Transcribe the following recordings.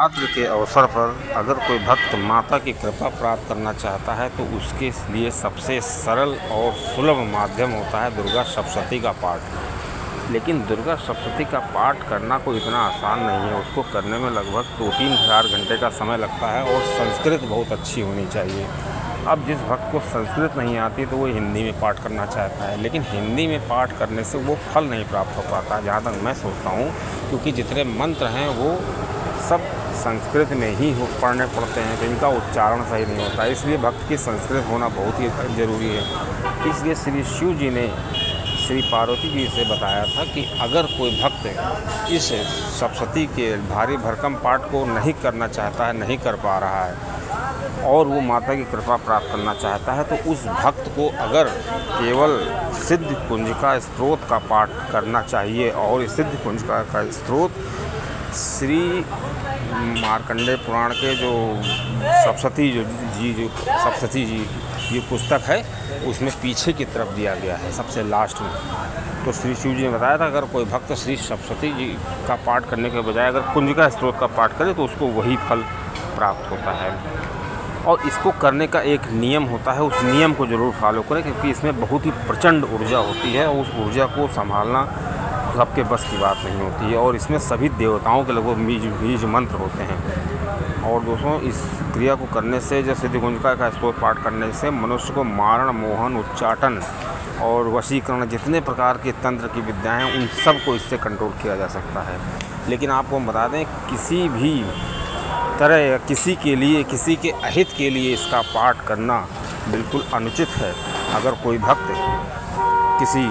नवरात्र के अवसर पर अगर कोई भक्त माता की कृपा प्राप्त करना चाहता है तो उसके लिए सबसे सरल और सुलभ माध्यम होता है दुर्गा सप्तशती का पाठ। लेकिन दुर्गा सप्तशती का पाठ करना कोई इतना आसान नहीं है। उसको करने में लगभग 2-3 घंटे का समय लगता है और संस्कृत बहुत अच्छी होनी चाहिए। अब जिस भक्त को संस्कृत नहीं आती तो वो हिंदी में पाठ करना चाहता है, लेकिन हिंदी में पाठ करने से वो फल नहीं प्राप्त हो पाता, जहाँ तक मैं सोचता हूँ, क्योंकि जितने मंत्र हैं वो सब संस्कृत में ही पढ़ने पड़ते हैं, तो इनका उच्चारण सही नहीं होता। इसलिए भक्त की संस्कृत होना बहुत ही ज़रूरी है। इसलिए श्री शिव जी ने श्री पार्वती जी से बताया था कि अगर कोई भक्त इस सप्तशती के भारी भरकम पाठ को नहीं करना चाहता है, नहीं कर पा रहा है और वो माता की कृपा प्राप्त करना चाहता है, तो उस भक्त को अगर केवल सिद्ध कुंजिका स्तोत्र का पाठ करना चाहिए। और इस सिद्ध कुंजिका का स्तोत्र श्री मार्कंडेय पुराण के जो सप्तशती जी ये पुस्तक है उसमें पीछे की तरफ दिया गया है, सबसे लास्ट में। तो श्री शिव जी ने बताया था अगर कोई भक्त श्री सप्तशती जी का पाठ करने के बजाय अगर कुंजिका स्तोत्र का पाठ करे तो उसको वही फल प्राप्त होता है। और इसको करने का एक नियम होता है, उस नियम को ज़रूर फॉलो करें, क्योंकि इसमें बहुत ही प्रचंड ऊर्जा होती है और उस ऊर्जा को संभालना सबके बस की बात नहीं होती है। और इसमें सभी देवताओं के लगभग बीज मंत्र होते हैं। और दोस्तों, इस क्रिया को करने से, जैसे सिद्ध कुंजिका का स्तोत्र पाठ करने से मनुष्य को मारण, मोहन, उच्चाटन और वशीकरण जितने प्रकार के तंत्र की विद्याएँ हैं उन सब को इससे कंट्रोल किया जा सकता है। लेकिन आपको हम बता दें, किसी भी तरह या किसी के लिए, किसी के अहित के लिए इसका पाठ करना बिल्कुल अनुचित है। अगर कोई भक्त किसी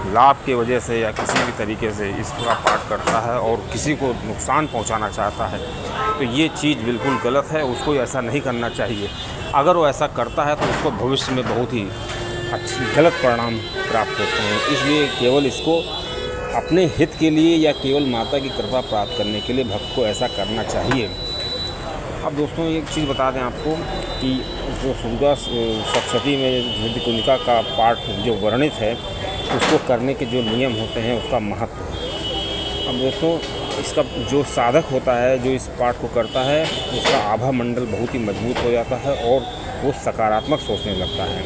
लाभ के वजह से या किसी भी तरीके से इसका पाठ करता है और किसी को नुकसान पहुंचाना चाहता है तो ये चीज़ बिल्कुल गलत है, उसको ऐसा नहीं करना चाहिए। अगर वो ऐसा करता है तो उसको भविष्य में बहुत ही गलत परिणाम प्राप्त होते हैं। इसलिए केवल इसको अपने हित के लिए या केवल माता की कृपा प्राप्त करने के लिए भक्त को ऐसा करना चाहिए। अब दोस्तों, एक चीज़ बता दें आपको कि जो दुर्गा सप्तशती में सिद्ध कुंजिका का पाठ जो वर्णित है उसको करने के जो नियम होते हैं उसका महत्व। अब दोस्तों, इसका जो साधक होता है, जो इस पाठ को करता है, उसका आभा मंडल बहुत ही मजबूत हो जाता है और वो सकारात्मक सोचने लगता है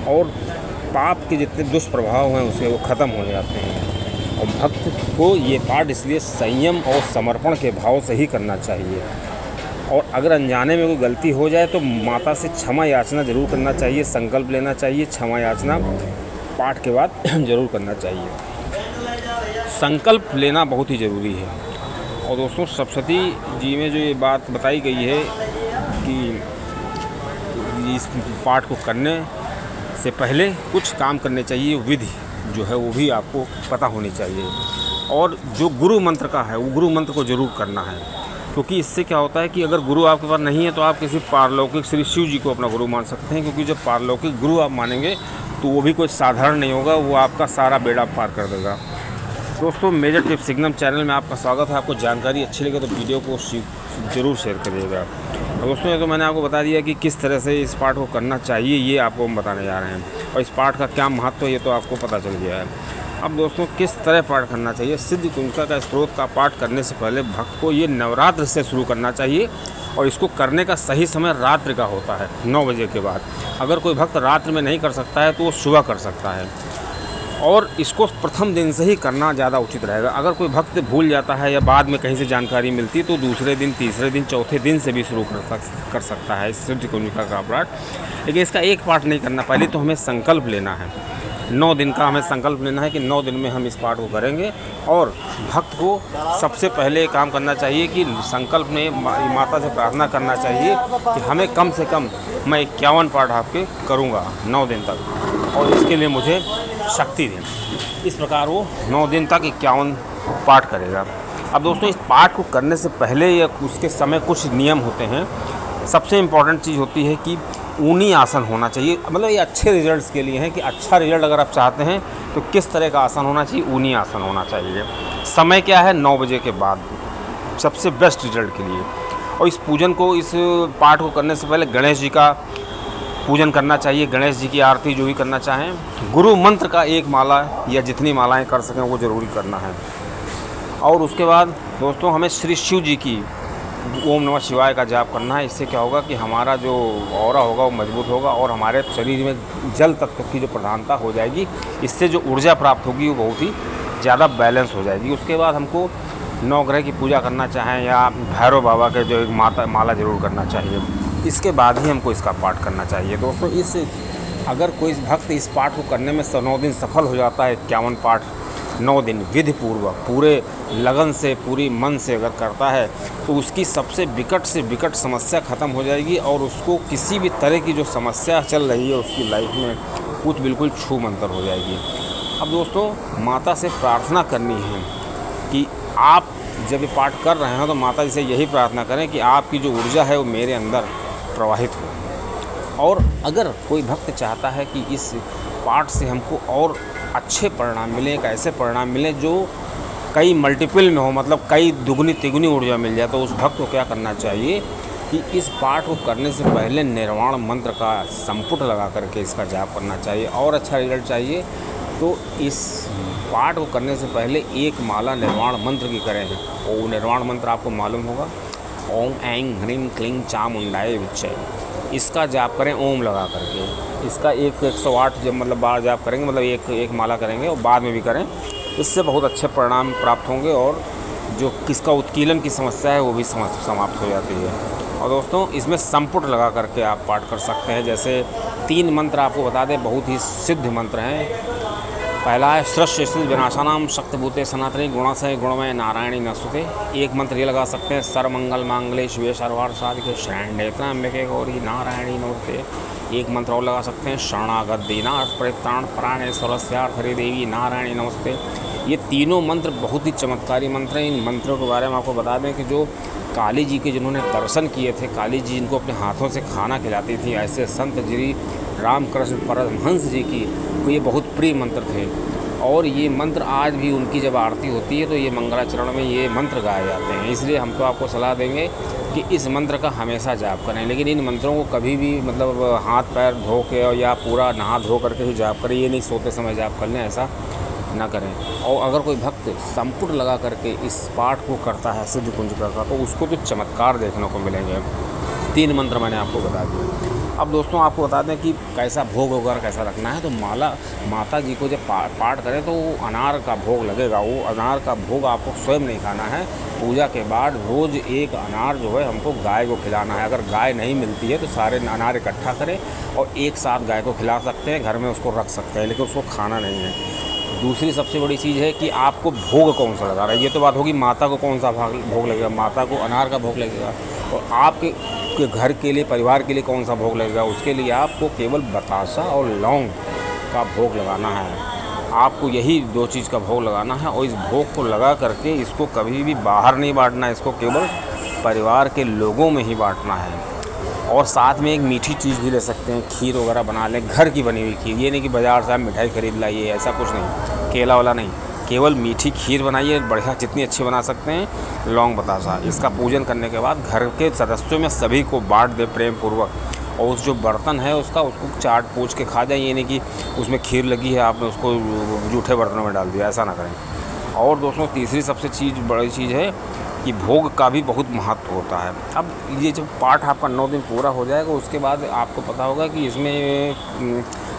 और पाप के जितने दुष्प्रभाव हैं उससे वो ख़त्म हो जाते हैं। और भक्त को ये पाठ इसलिए संयम और समर्पण के भाव से ही करना चाहिए। और अगर अनजाने में कोई गलती हो जाए तो माता से क्षमा याचना ज़रूर करना चाहिए, संकल्प लेना चाहिए, क्षमा याचना पाठ के बाद ज़रूर करना चाहिए। संकल्प लेना बहुत ही ज़रूरी है। और दोस्तों, सप्तशती जी में जो ये बात बताई गई है कि इस पाठ को करने से पहले कुछ काम करने चाहिए, विधि जो है वो भी आपको पता होनी चाहिए। और जो गुरु मंत्र का है वो गुरु मंत्र को ज़रूर करना है, क्योंकि इससे क्या होता है कि अगर गुरु आपके पास नहीं है तो आप किसी पारलौकिक श्री शिव जी को अपना गुरु मान सकते हैं, क्योंकि जब पारलौकिक गुरु आप मानेंगे तो वो भी कोई साधारण नहीं होगा, वो आपका सारा बेड़ा पार कर देगा। दोस्तों, मेजर टिप सिग्नम चैनल में आपका स्वागत है। आपको जानकारी अच्छी लगे तो वीडियो को ज़रूर शेयर करिएगा। और दोस्तों, ये तो मैंने आपको बता दिया कि किस तरह से इस पाठ को करना चाहिए, ये आपको हम बताने जा रहे हैं। और इस पाठ का क्या महत्व है ये तो आपको पता चल गया है। अब दोस्तों, किस तरह पाठ करना चाहिए? सिद्ध कुंजिका का स्तोत्र का पाठ करने से पहले भक्त को ये नवरात्र से शुरू करना चाहिए और इसको करने का सही समय रात्रि का होता है, 9 बजे के बाद। अगर कोई भक्त रात्रि में नहीं कर सकता है तो वो सुबह कर सकता है और इसको प्रथम दिन से ही करना ज़्यादा उचित रहेगा। अगर कोई भक्त भूल जाता है या बाद में कहीं से जानकारी मिलती है तो दूसरे दिन, तीसरे दिन, चौथे दिन से भी शुरू कर सकता है सिद्ध कुंजिका का पाठ। लेकिन इसका एक पाठ नहीं करना, पहले तो हमें संकल्प लेना है। 9 दिन का हमें संकल्प लेना है कि 9 दिन में हम इस पाठ को करेंगे। और भक्त को सबसे पहले काम करना चाहिए कि संकल्प में माता से प्रार्थना करना चाहिए कि हमें कम से कम मैं 51 पाठ आपके करूँगा 9 दिन तक और इसके लिए मुझे शक्ति दें। इस प्रकार वो 9 दिन तक 51 पाठ करेगा। अब दोस्तों, इस पाठ को करने से पहले या उसके समय कुछ नियम होते हैं। सबसे इम्पॉर्टेंट चीज़ होती है कि ऊनी आसन होना चाहिए। मतलब ये अच्छे रिजल्ट्स के लिए है कि अच्छा रिजल्ट अगर आप चाहते हैं तो किस तरह का आसन होना चाहिए? ऊनी आसन होना चाहिए। समय क्या है? 9 बजे के बाद, सबसे बेस्ट रिजल्ट के लिए। और इस पूजन को, इस पाठ को करने से पहले गणेश जी का पूजन करना चाहिए, गणेश जी की आरती जो भी करना चाहें। गुरु मंत्र का एक माला या जितनी मालाएं कर सकें वो ज़रूरी करना है। और उसके बाद दोस्तों हमें श्री शिव जी की ओम नमः शिवाय का जाप करना है। इससे क्या होगा कि हमारा जो ऑरा होगा वो मजबूत होगा और हमारे शरीर में जल तत्व की जो प्रधानता हो जाएगी। इससे जो ऊर्जा प्राप्त होगी वो बहुत ही ज़्यादा बैलेंस हो जाएगी। उसके बाद हमको नवग्रह की पूजा करना चाहें या भैरव बाबा के जो एक माला ज़रूर करना चाहिए। इसके बाद ही हमको इसका पाठ करना चाहिए। दोस्तों अगर कोई भक्त इस पाठ को करने में 9 दिन सफल हो जाता है, 51 पाठ 9 दिन विधि पूर्वक पूरे लगन से पूरी मन से अगर करता है तो उसकी सबसे विकट से विकट समस्या ख़त्म हो जाएगी और उसको किसी भी तरह की जो समस्या चल रही है उसकी लाइफ में कुछ बिल्कुल छू मंतर हो जाएगी। अब दोस्तों माता से प्रार्थना करनी है कि आप जब ये पाठ कर रहे हैं तो माता जी से यही प्रार्थना करें कि आपकी जो ऊर्जा है वो मेरे अंदर प्रवाहित हो। और अगर कोई भक्त चाहता है कि इस पाठ से हमको और अच्छे परिणाम मिलें, एक ऐसे परिणाम मिलें जो कई मल्टीपल में हो, मतलब कई दुगनी तिगुनी ऊर्जा मिल जाए, तो उस भक्त को क्या करना चाहिए कि इस पाठ को करने से पहले निर्वाण मंत्र का संपुट लगा करके इसका जाप करना चाहिए। और अच्छा रिजल्ट चाहिए तो इस पाठ को करने से पहले एक माला निर्वाण मंत्र की करें। वो निर्वाण मंत्र आपको मालूम होगा, ओम ऐं ह्रीं क्लीं चामुंडाय विच्चे। इसका जाप करें ओम लगा करके। इसका 108 जब मतलब बार जाप करेंगे, मतलब एक माला करेंगे और बाद में भी करें, इससे बहुत अच्छे परिणाम प्राप्त होंगे और जो किसका उत्कीलन की समस्या है वो भी समाप्त हो जाती है। और दोस्तों इसमें संपुट लगा करके आप पाठ कर सकते हैं। जैसे 3 मंत्र आपको बता दें, बहुत ही सिद्ध मंत्र हैं। पहला है सृष्टि स्थिति विनाशानाम शक्तिभूते सनातनी गुणाशय गुणमय नारायणी नस्तुते। एक मंत्र ये लगा सकते हैं, सर्वमंगल मांगल्ये शिवे सर्वार्थ साधिके शरण्ये त्र्यंबके गौरी नारायणी नमस्ते। एक मंत्र और लगा सकते हैं, शरणागत दीनार्थ परित्राण परायणे सर्वस्यार्थ हरे देवी नारायणी नमस्ते। ये तीनों मंत्र बहुत ही चमत्कारी मंत्र हैं। इन मंत्रों के बारे में आपको बता दें कि जो काली जी के जिन्होंने दर्शन किए थे, काली जी इनको अपने हाथों से खाना खिलाती थी, ऐसे संत श्री रामकृष्ण परमहंस जी की तो ये बहुत प्रिय मंत्र थे। और ये मंत्र आज भी उनकी जब आरती होती है तो ये मंगलाचरण में ये मंत्र गाए जाते हैं। इसलिए हम तो आपको सलाह देंगे कि इस मंत्र का हमेशा जाप करें। लेकिन इन मंत्रों को कभी भी मतलब हाथ पैर धो के या पूरा नहा धो करके ही जाप करें, ये नहीं सोते समय जाप कर लें, ऐसा ना करें। और अगर कोई भक्त संपुट लगा करके इस पाठ को करता है सिद्ध कुंजिका का, तो उसको तो चमत्कार देखने को मिलेंगे। 3 मंत्र मैंने आपको बता दिए। अब दोस्तों आपको बता दें कि कैसा भोग वगैरह कैसा रखना है। तो माता जी को जब पाठ करें तो अनार का भोग लगेगा। वो अनार का भोग आपको स्वयं नहीं खाना है। पूजा के बाद रोज़ एक अनार जो है हमको गाय को खिलाना है। अगर गाय नहीं मिलती है तो सारे अनार इकट्ठा करें और एक साथ गाय को खिला सकते हैं, घर में उसको रख सकते हैं, लेकिन उसको खाना नहीं है। दूसरी सबसे बड़ी चीज़ है कि आपको भोग कौन सा लगा रहा है। ये तो बात होगी माता को कौन सा भोग लगेगा। माता को अनार का भोग लगेगा और आपके घर के लिए, परिवार के लिए कौन सा भोग लगेगा। उसके लिए आपको केवल बतासा और लौंग का भोग लगाना है। आपको यही 2 चीज़ का भोग लगाना है और इस भोग को लगा करके इसको कभी भी बाहर नहीं बांटना है। इसको केवल परिवार के लोगों में ही बांटना है। और साथ में एक मीठी चीज़ भी ले सकते हैं, खीर वगैरह बना लें, घर की बनी हुई खीर। ये नहीं कि बाज़ार से आप मिठाई खरीद लाइए, ऐसा कुछ नहीं, केला वाला नहीं। केवल मीठी खीर बनाइए, बढ़िया जितनी अच्छी बना सकते हैं, लौंग बतासा। इसका पूजन करने के बाद घर के सदस्यों में सभी को बांट दें प्रेम पूर्वक। और उस जो बर्तन है उसको चाट पूछ के खा जाए। ये नहीं कि उसमें खीर लगी है आपने उसको जूठे बर्तनों में डाल दिया, ऐसा ना करें। और दोस्तों तीसरी सबसे बड़ी चीज़ है कि भोग का भी बहुत महत्व होता है। अब ये जब पाठ आपका 9 दिन पूरा हो जाएगा उसके बाद आपको पता होगा कि इसमें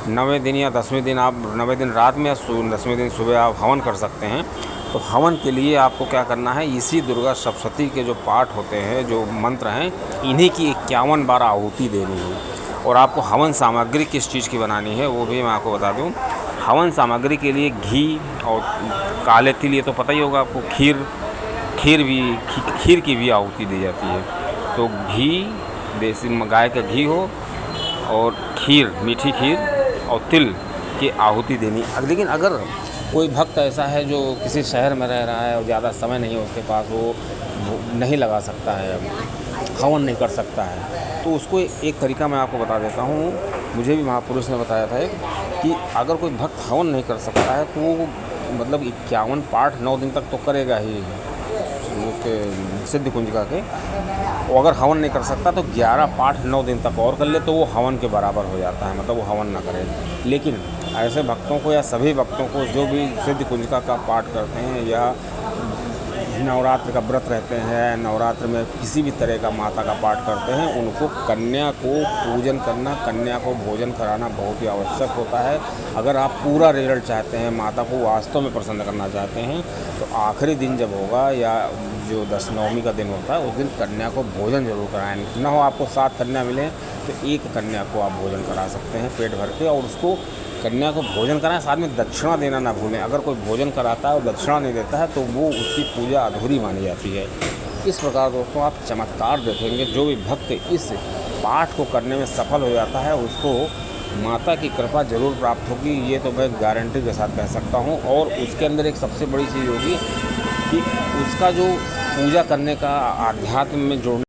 9वें दिन या 10वें दिन, आप 9वें दिन रात में या 10वें दिन सुबह आप हवन कर सकते हैं। तो हवन के लिए आपको क्या करना है, इसी दुर्गा सप्तशती के जो पाठ होते हैं, जो मंत्र हैं, इन्हीं की 51 बार आहुति देनी है। और आपको हवन सामग्री किस चीज़ की बनानी है वो भी मैं आपको बता दूँ। हवन सामग्री के लिए घी और काले तिल, ये तो पता ही होगा आपको। खीर की भी आहुति दी जाती है। तो घी, देसी गाय का घी हो और खीर, मीठी खीर और तिल की आहुति देनी। लेकिन अगर कोई भक्त ऐसा है जो किसी शहर में रह रहा है और ज़्यादा समय नहीं है उसके पास, वो नहीं लगा सकता है, हवन नहीं कर सकता है, तो उसको एक तरीका मैं आपको बता देता हूँ। मुझे भी महापुरुष ने बताया था कि अगर कोई भक्त हवन नहीं कर सकता है तो वो मतलब 51 पाठ 9 दिन तक तो करेगा ही उसके सिद्ध कुंजिका के। और अगर हवन नहीं कर सकता तो 11 पाठ 9 दिन तक और कर ले तो वो हवन के बराबर हो जाता है, मतलब वो हवन ना करे। लेकिन ऐसे भक्तों को या सभी भक्तों को जो भी सिद्ध कुंजिका का पाठ करते हैं या नवरात्र का व्रत रहते हैं, नवरात्र में किसी भी तरह का माता का पाठ करते हैं, उनको कन्या को पूजन करना, कन्या को भोजन कराना बहुत ही आवश्यक होता है। अगर आप पूरा रिजल्ट चाहते हैं, माता को वास्तव में प्रसन्न करना चाहते हैं, तो आखिरी दिन जब होगा या जो 10 नवमी का दिन होता है, उस दिन कन्या को भोजन जरूर कराएं। ना हो आपको 7 कन्या मिले तो एक कन्या को आप भोजन करा सकते हैं पेट भर के, और उसको कन्या को भोजन कराएं। साथ में दक्षिणा देना ना भूलें। अगर कोई भोजन कराता है और दक्षिणा नहीं देता है तो वो उसकी पूजा अधूरी मानी जाती है। इस प्रकार दोस्तों आप चमत्कार देखेंगे। जो भी भक्त इस पाठ को करने में सफल हो जाता है उसको माता की कृपा जरूर प्राप्त होगी, ये तो मैं गारंटी के साथ कह सकता हूँ। और उसके अंदर एक सबसे बड़ी चीज़ होगी कि उसका जो पूजा करने का आध्यात्म में जोड़ने